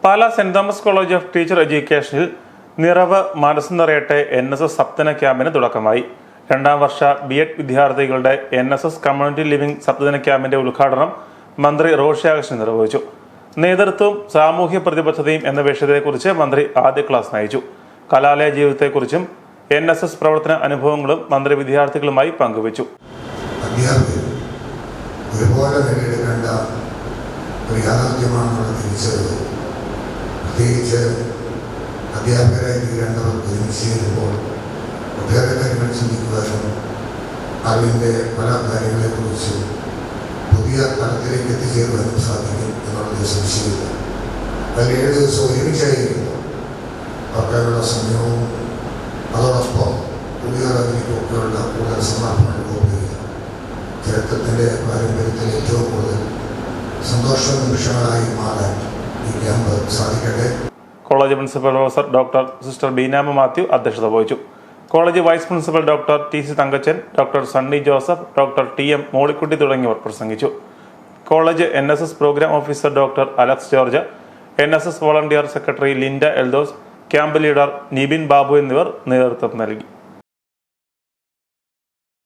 Pala saint Thomas college of teacher എഡ്യൂക്കേഷനിൽ നിറവ് മനസ്സ് നിറയട്ടെ NSS സപ്തദിന ക്യാമ്പിന് തുടക്കമായി. 2ാം വർഷ B.Ed വിദ്യാർത്ഥികളുടെ NSS കമ്മ്യൂണിറ്റി ലിവിംഗ് സപ്തദിന ക്യാമ്പിന്റെ ഉദ്ഘാടനം മന്ത്രി റോഷി അഗസ്റ്റിൻ നിർവഹിച്ചു. നേതൃത്വവും സാമൂഹ്യ പ്രതിബദ്ധതയും എന്ന വിഷയത്തെക്കുറിച്ച് മന്ത്രി ആദ്യ ക്ലാസ് നയിച്ചു. കലാലയ ജീവിതത്തെക്കുറിച്ചും NSS പ്രവർത്തന അനുഭവങ്ങളും മന്ത്രി വിദ്യാർത്ഥികളുമായി പങ്കുവച്ചു. പ്രത്യേകിച്ച് അധ്യാപകരായി തീരേണ്ടവർ ഒരുമിച്ച് ചേരുമ്പോൾ ഒട്ടേറെ കാര്യങ്ങൾ ചിന്തിക്കുവാനും അറിവിൻ്റെ പല കാര്യങ്ങളെക്കുറിച്ചും പുതിയ തലത്തിലേക്ക് എത്തിച്ചേരുവാനും സാധിക്കും എന്നുള്ളത് സംശയമില്ല. അതിൽ 7 ദിവസം ഒരുമിച്ചായിരിക്കുമ്പോൾ അവർക്കാനുള്ള സമയവും അതോടൊപ്പം പുതിയ അറിവിലേക്കൊക്കെയുള്ള കൂടുതൽ സമർപ്പണം ഉപയോഗിക്കുക ചരിത്രത്തിൻ്റെ പാരമ്പര്യത്തിൽ ഏറ്റവും കൂടുതൽ സന്തോഷ നിമിഷങ്ങളായി മാറാൻ ഈ ക്യാമ്പ് സാധിക്കട്ടെ. College principal professor doctor sister Beenamma Mathew അധ്യക്ഷത വഹിച്ചു. College vice principal doctor TC Thankachan, doctor Sunny Joseph, doctor TM Mollykutty തുടങ്ങിയവർ പ്രസംഗിച്ചു. College NSS program officer doctor Alex George, NSS volunteer secretary Linda Eldhose, camp leader Nibin Babu എന്നിവർ നേതൃത്വം നൽകി.